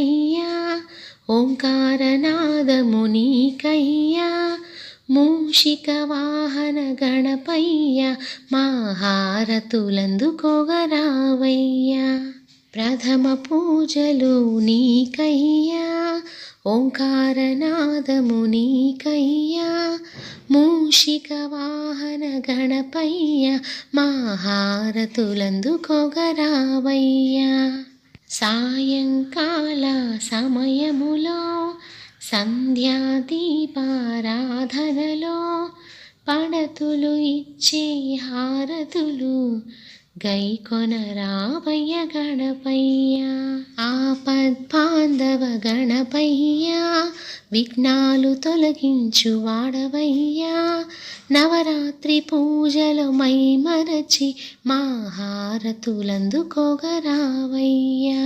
అయ్యా ఓంకారనాదము నీకయ్యా మూషిక వాహన గణపయ్య మా హారతులందుకోగరావయ్యా ప్రథమ పూజలు నీకయ్యా ఓంకారనాదము నీకయ్యా మూషిక వాహన గణపయ్య మా హారతులందుకోగరావయ్యా సాయంకాల సమయములో సంధ్యాదీపారాధనలో పడతులు ఇచ్చే హారతులు గైకొనరావయ్య గణపయ్య ఆపద్బాంధవ గణపయ్య విఘ్నాలు తొలగించు వాడవయ్యా నవరాత్రి పూజలు మైమరచి మా హారతులందుకోగరావయ్యా